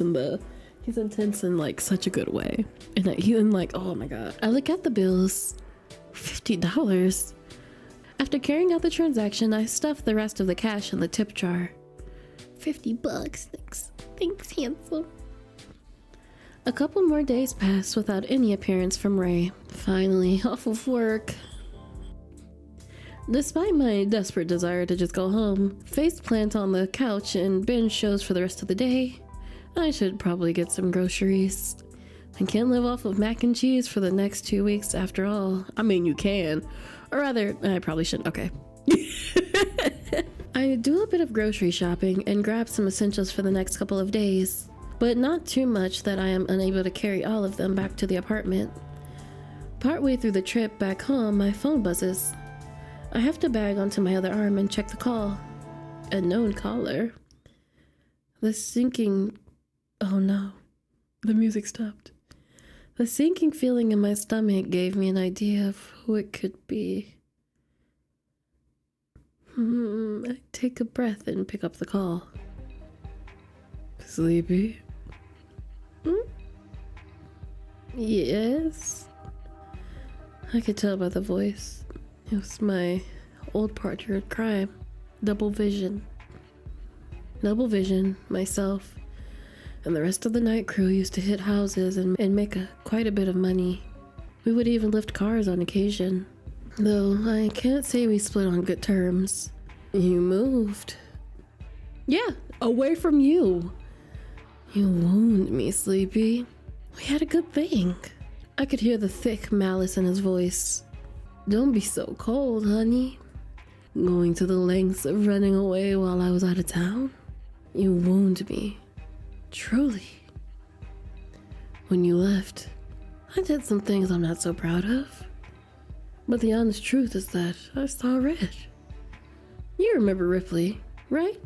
in like such a good way. And he's like, oh my God. I look at the bills. $50. After carrying out the transaction, I stuff the rest of the cash in the tip jar. $50. Thanks, handsome. A couple more days pass without any appearance from Ray. Finally, off of work. Despite my desperate desire to just go home, face plant on the couch and binge shows for the rest of the day, I should probably get some groceries. I can't live off of mac and cheese for the next 2 weeks after all. I mean, you can. Or rather, I probably shouldn't. Okay. I do a bit of grocery shopping and grab some essentials for the next couple of days, but not too much that I am unable to carry all of them back to the apartment. Partway through the trip back home, my phone buzzes. I heft a bag onto my other arm and check the call. A known caller. The sinking... Oh no. The music stopped. The sinking feeling in my stomach gave me an idea of who it could be. I take a breath and pick up the call. Sleepy? Yes? I could tell by the voice. It was my old partner in crime. Double Vision. Double Vision, myself, and the rest of the night crew used to hit houses and make quite a bit of money. We would even lift cars on occasion. Though I can't say we split on good terms. You moved. Yeah, away from you. You wounded me, Sleepy. We had a good thing. I could hear the thick malice in his voice. Don't be so cold, honey. Going to the lengths of running away while I was out of town? You wounded me. Truly. When you left, I did some things I'm not so proud of. But the honest truth is that I saw red. You remember Ripley, right?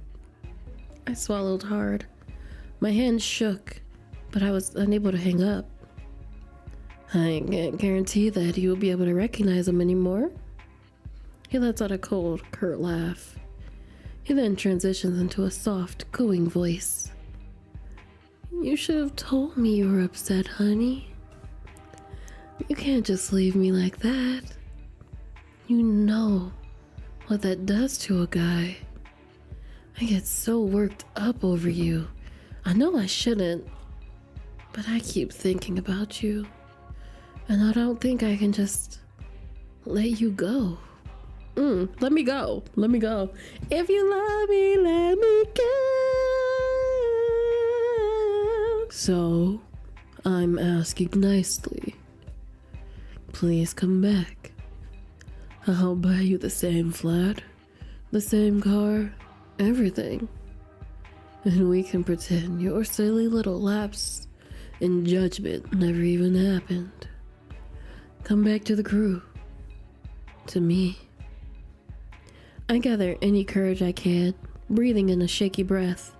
I swallowed hard. My hands shook, but I was unable to hang up. I can't guarantee that you will be able to recognize him anymore. He lets out a cold, curt laugh. He then transitions into a soft, cooing voice. You should have told me you were upset, honey. You can't just leave me like that. You know what that does to a guy. I get so worked up over you. I know I shouldn't, but I keep thinking about you. And I don't think I can just let you go. Let me go. Let me go. If you love me, let me go. So, I'm asking nicely. Please come back. I'll buy you the same flat, the same car, everything. And we can pretend your silly little lapse in judgment never even happened. Come back to the crew. To me. I gather any courage I can, breathing in a shaky breath.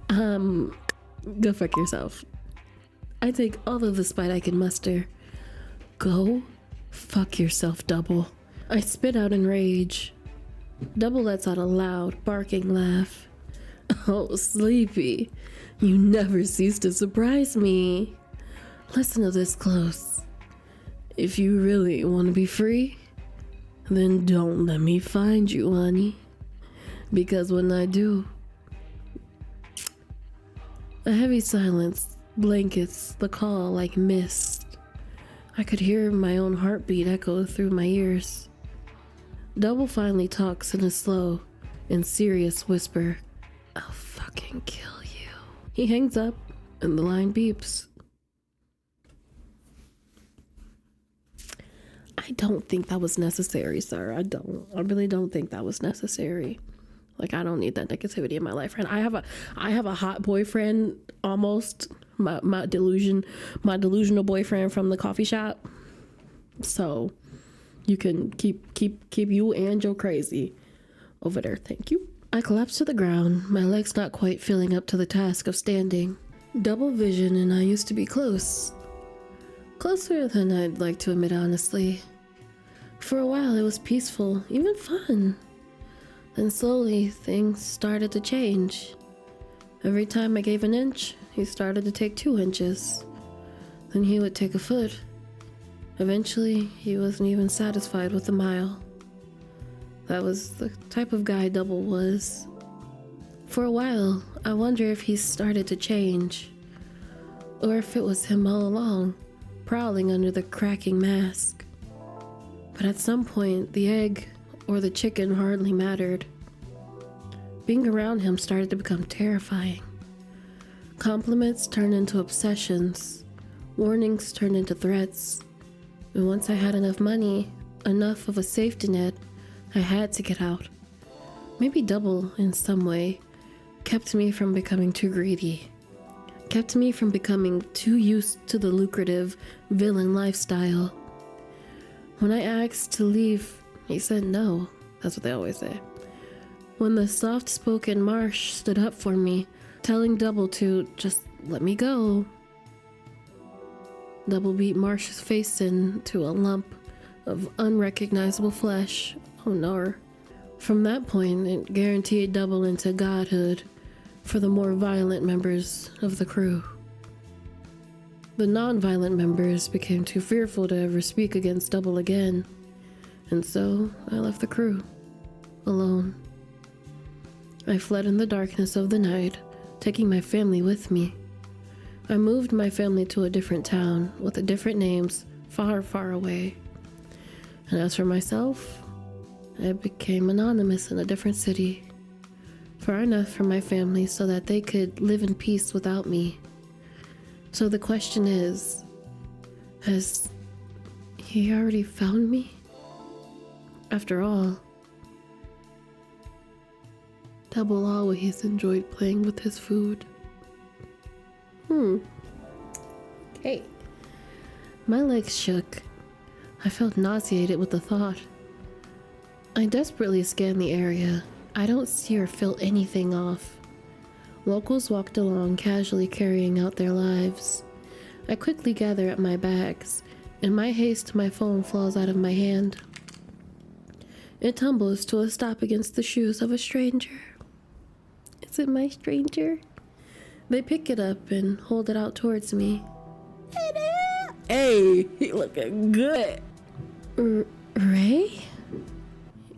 Go fuck yourself. I take all of the spite I can muster. Go fuck yourself, Double. I spit out in rage. Double lets out a loud, barking laugh. Oh, Sleepy, you never cease to surprise me. Listen to this close. If you really want to be free, then don't let me find you, honey. Because when I do... A heavy silence blankets the call like mist. I could hear my own heartbeat echo through my ears. Double finally talks in a slow and serious whisper. I'll fucking kill you. He hangs up and the line beeps. I don't think that was necessary, sir. I really don't think that was necessary. Like, I don't need that negativity in my life. And I have a hot boyfriend, almost. My delusional boyfriend from the coffee shop. So you can keep you and Joe crazy over there. Thank you. I collapse to the ground, my legs not quite filling up to the task of standing. Double Vision and I used to be close. Closer than I'd like to admit, honestly. For a while it was peaceful, even fun. Then slowly things started to change. Every time I gave an inch, he started to take 2 inches. Then he would take a foot. Eventually, he wasn't even satisfied with a mile. That was the type of guy Double was. For a while, I wonder if he started to change. Or if it was him all along, prowling under the cracking mask. But at some point, the egg or the chicken hardly mattered. Being around him started to become terrifying. Compliments turned into obsessions. Warnings turned into threats. And once I had enough money, enough of a safety net, I had to get out. Maybe Double, in some way, kept me from becoming too greedy. Kept me from becoming too used to the lucrative villain lifestyle. When I asked to leave He said no. That's what they always say. When the soft-spoken Marsh stood up for me, telling Double to just let me go. Double beat Marsh's face into a lump of unrecognizable flesh. Oh no. From that point, it guaranteed Double into godhood for the more violent members of the crew. The non-violent members became too fearful to ever speak against Double again, and so I left the crew, alone. I fled in the darkness of the night, taking my family with me. I moved my family to a different town with different names, far, far away. And as for myself, I became anonymous in a different city, far enough from my family so that they could live in peace without me. So the question is, has he already found me? After all, Double always enjoyed playing with his food. Okay. My legs shook. I felt nauseated with the thought. I desperately scanned the area. I don't see or feel anything off. Locals walked along, casually carrying out their lives. I quickly gather up my bags. In my haste, my phone falls out of my hand. It tumbles to a stop against the shoes of a stranger. Is it my stranger? They pick it up and hold it out towards me. Hey, he looking good. Ray?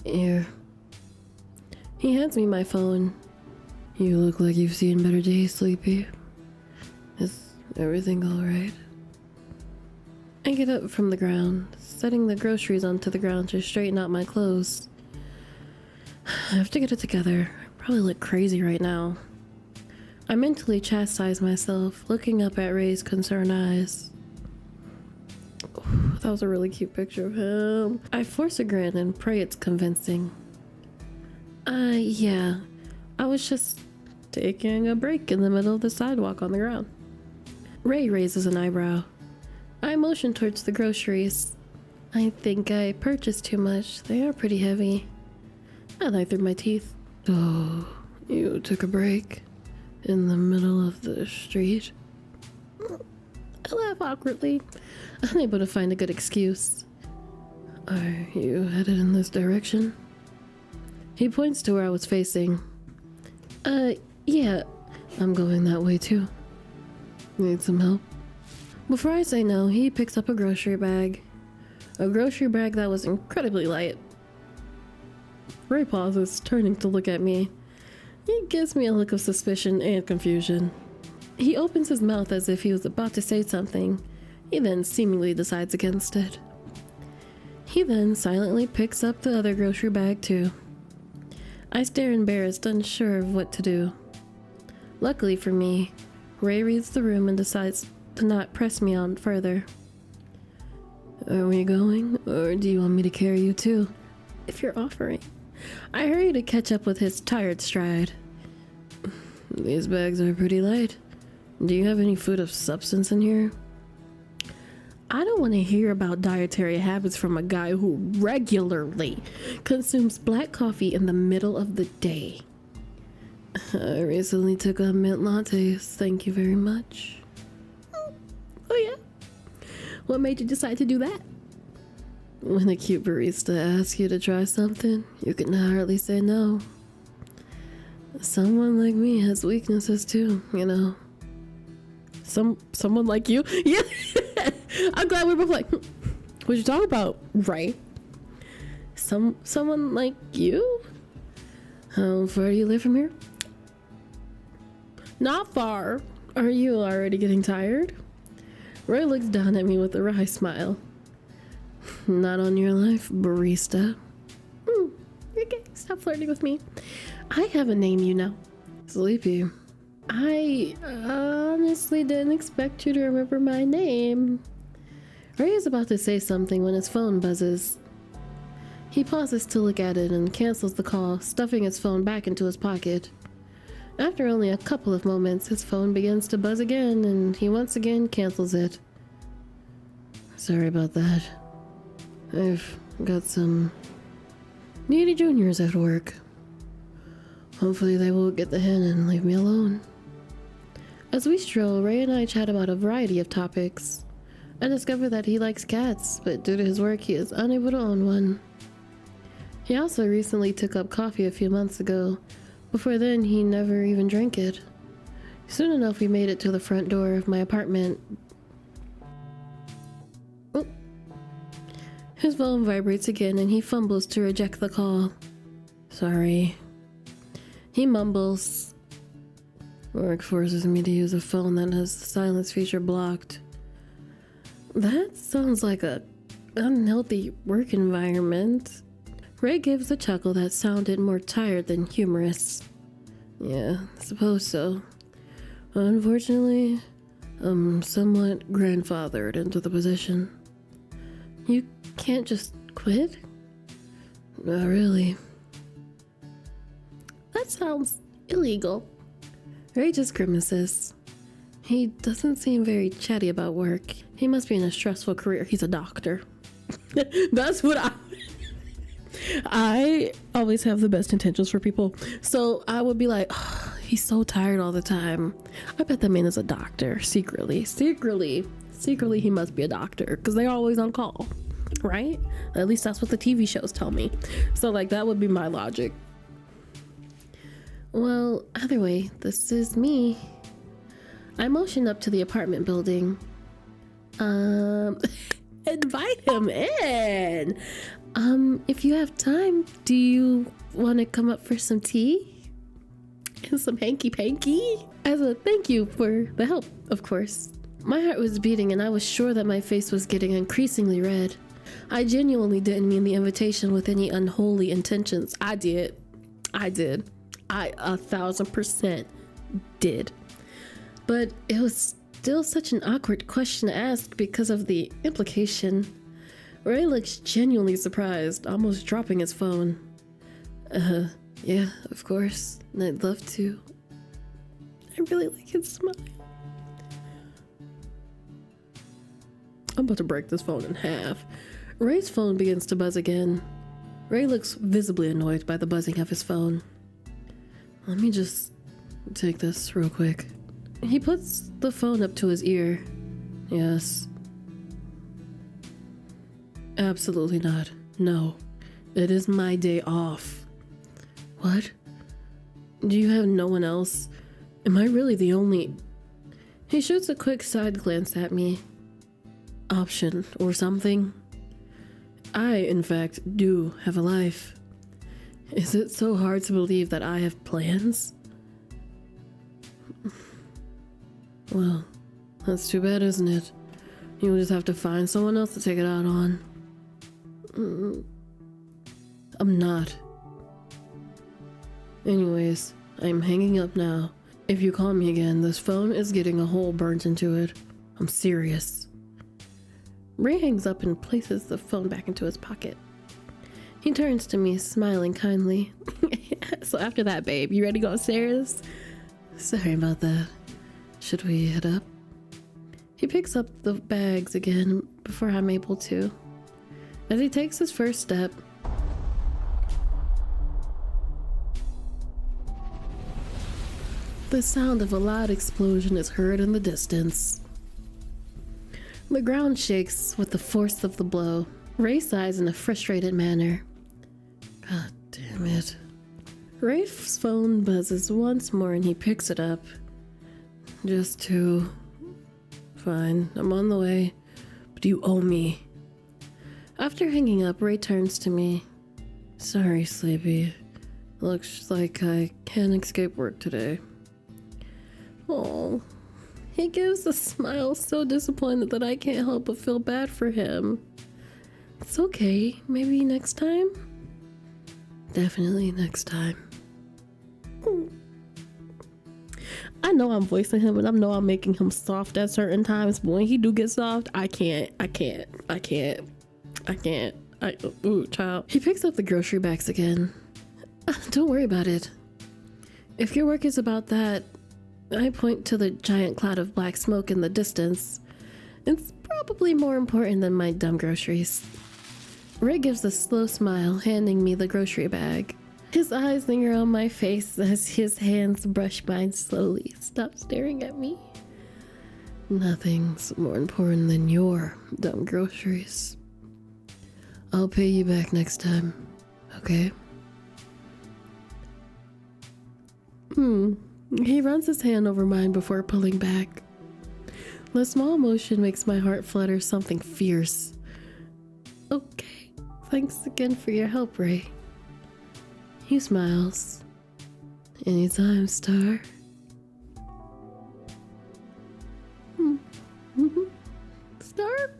Here. He hands me my phone. You look like you've seen better days, Sleepy. Is everything alright? I get up from the ground, setting the groceries onto the ground to straighten out my clothes. I have to get it together. I probably look crazy right now. I mentally chastise myself, looking up at Ray's concerned eyes. That was a really cute picture of him. I force a grin and pray it's convincing. Yeah. I was just taking a break in the middle of the sidewalk on the ground. Ray raises an eyebrow. I motion towards the groceries. I think I purchased too much. They are pretty heavy. I lie through my teeth. Oh, you took a break in the middle of the street? I laugh awkwardly, unable to find a good excuse. Are you headed in this direction? He points to where I was facing. Yeah, I'm going that way too. Need some help? Before I say no, he picks up a grocery bag. A grocery bag that was incredibly light. Ray pauses, turning to look at me. He gives me a look of suspicion and confusion. He opens his mouth as if he was about to say something. He then seemingly decides against it. He then silently picks up the other grocery bag too. I stare embarrassed, unsure of what to do. Luckily for me, Ray reads the room and decides to not press me on further. Are we going, or do you want me to carry you too? If you're offering. I hurry to catch up with his tired stride. These bags are pretty light. Do you have any food of substance in here? I don't want to hear about dietary habits from a guy who regularly consumes black coffee in the middle of the day. I recently took a mint latte, thank you very much. Oh yeah? What made you decide to do that? When a cute barista asks you to try something, you can hardly say no. Someone like me has weaknesses too, you know. Someone like you? Yeah. I'm glad we're both like, what you talking about, right? Someone like you? How far do you live from here? Not far. Are you already getting tired? Roy looks down at me with a wry smile. Not on your life, barista. Okay, stop flirting with me. I have a name, you know. Sleepy. I honestly didn't expect you to remember my name. Ray is about to say something when his phone buzzes. He pauses to look at it and cancels the call, stuffing his phone back into his pocket. After only a couple of moments, his phone begins to buzz again, and he once again cancels it. Sorry about that. I've got some Needy Junior's at work. Hopefully they will get the hint and leave me alone. As we stroll, Ray and I chat about a variety of topics. I discover that he likes cats, but due to his work he is unable to own one. He also recently took up coffee a few months ago. Before then, he never even drank it. Soon enough, we made it to the front door of my apartment. Oh. His phone vibrates again and he fumbles to reject the call. Sorry. He mumbles. Work forces me to use a phone that has the silence feature blocked. That sounds like a unhealthy work environment. Ray gives a chuckle that sounded more tired than humorous. Yeah, I suppose so. Unfortunately, I'm somewhat grandfathered into the position. You can't just quit? Not really. That sounds illegal. Ray just grimaces. He doesn't seem very chatty about work. He must be in a stressful career. He's a doctor. That's what I always have the best intentions for people. So I would be like, oh, he's so tired all the time. I bet that man is a doctor. Secretly he must be a doctor because they're always on call, right? At least that's what the TV shows tell me. So like that would be my logic. Well, either way, this is me. I motion up to the apartment building. Invite him in. If you have time, do you want to come up for some tea? And some hanky-panky? As a thank you for the help, of course. My heart was beating and I was sure that my face was getting increasingly red. I genuinely didn't mean the invitation with any unholy intentions. I did. I 1000% did. But it was still such an awkward question to ask because of the implication. Ray looks genuinely surprised, almost dropping his phone. Yeah, of course. I'd love to. I really like his smile. I'm about to break this phone in half. Ray's phone begins to buzz again. Ray looks visibly annoyed by the buzzing of his phone. Let me just take this real quick. He puts the phone up to his ear. Yes. Absolutely not. No. It is my day off. What? Do you have no one else? Am I really the only... He shoots a quick side glance at me. Option or something? I, in fact, do have a life. Is it so hard to believe that I have plans? Well, that's too bad, isn't it? You'll just have to find someone else to take it out on. I'm not. Anyways, I'm hanging up now. If you call me again, this phone is getting a hole burnt into it. I'm serious. Ray hangs up and places the phone back into his pocket. He turns to me, smiling kindly. So after that, babe, you ready to go upstairs? Sorry about that. Should we head up? He picks up the bags again before I'm able to. As he takes his first step, the sound of a loud explosion is heard in the distance. The ground shakes with the force of the blow. Ray sighs in a frustrated manner. God damn it. Ray's phone buzzes once more and he picks it up. Just two. Fine, I'm on the way. But you owe me. After hanging up, Ray turns to me. Sorry, Sleepy. Looks like I can't escape work today. Oh, he gives a smile so disappointed that I can't help but feel bad for him. It's okay, maybe next time? Definitely next time. I know I'm voicing him and I know I'm making him soft at certain times, but when he do get soft, I can't. Ooh, child. He picks up the grocery bags again. Don't worry about it. If your work is about that, I point to the giant cloud of black smoke in the distance. It's probably more important than my dumb groceries. Ray gives a slow smile, handing me the grocery bag. His eyes linger on my face as his hands brush mine slowly. Stop staring at me. Nothing's more important than your dumb groceries. I'll pay you back next time, okay? He runs his hand over mine before pulling back. The small motion makes my heart flutter something fierce. Okay, thanks again for your help, Ray. He smiles. Anytime, Star. Star?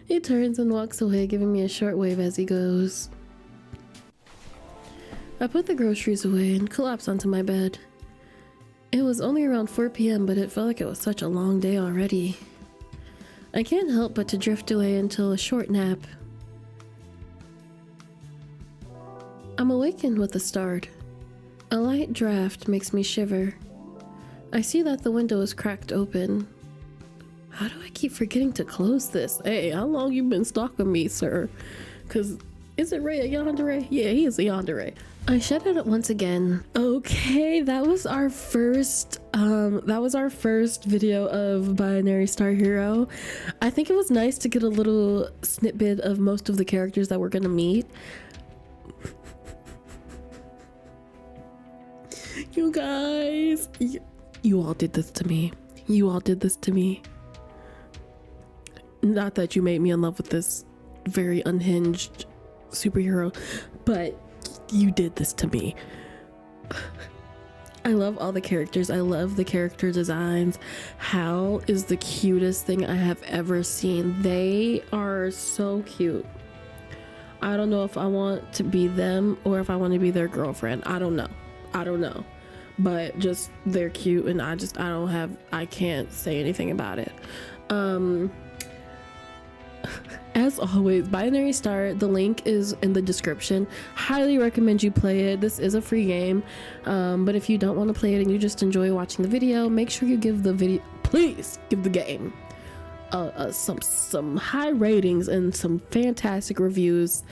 He turns and walks away, giving me a short wave as he goes. I put the groceries away and collapse onto my bed. It was only around 4 p.m., but it felt like it was such a long day already. I can't help but to drift away until a short nap. I'm awakened with a start. A light draft makes me shiver. I see that the window is cracked open. How do I keep forgetting to close this? Hey, how long you been stalking me, sir? Cause is it Ray a Yandere? Yeah, he is a Yandere. I shut it once again. Okay, that was our first video of Binary Star Hero. I think it was nice to get a little snippet of most of the characters that we're gonna meet. You guys, you all did this to me. You all did this to me. Not that you made me in love with this very unhinged superhero, but you did this to me. I love all the characters. I love the character designs. Hal is the cutest thing I have ever seen. They are so cute. I don't know if I want to be them or if I want to be their girlfriend. I don't know. But just they're cute, and I can't say anything about it. As always, Binary Star, the link is in the description. Highly recommend you play it. This is a free game, but if you don't want to play it and you just enjoy watching the video, make sure you give the video, please give the game some high ratings and some fantastic reviews.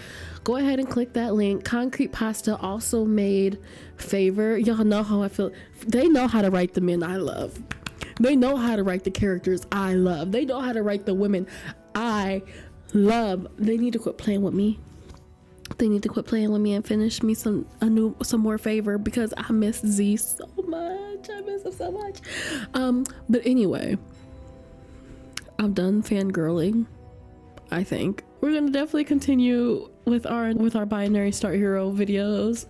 Go ahead and click that link. Concrete Pasta also made Favor. Y'all know how I feel. They know how to write the men I love. They know how to write the characters I love. They know how to write the women I love. They need to quit playing with me. They need to quit playing with me and finish me some more Favor, because I miss Z so much. I miss him so much. But anyway, I'm done fangirling. I think we're gonna definitely continue with our Binary Star Hero videos.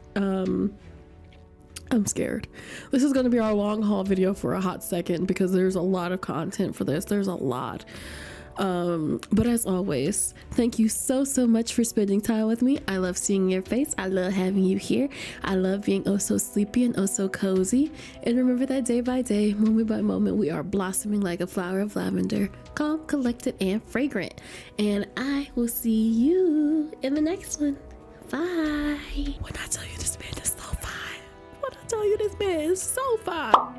I'm scared. This is gonna be our long haul video for a hot second because there's a lot of content for this. There's a lot. But as always, thank you so much for spending time with me. I love seeing your face. I love having you here. I love being oh so sleepy and oh so cozy. And remember that day by day, moment by moment, we are blossoming like a flower of lavender, calm, collected, and fragrant. And I will see you in the next one. Bye. When I tell you this man is so fine. When I tell you this man is so fine.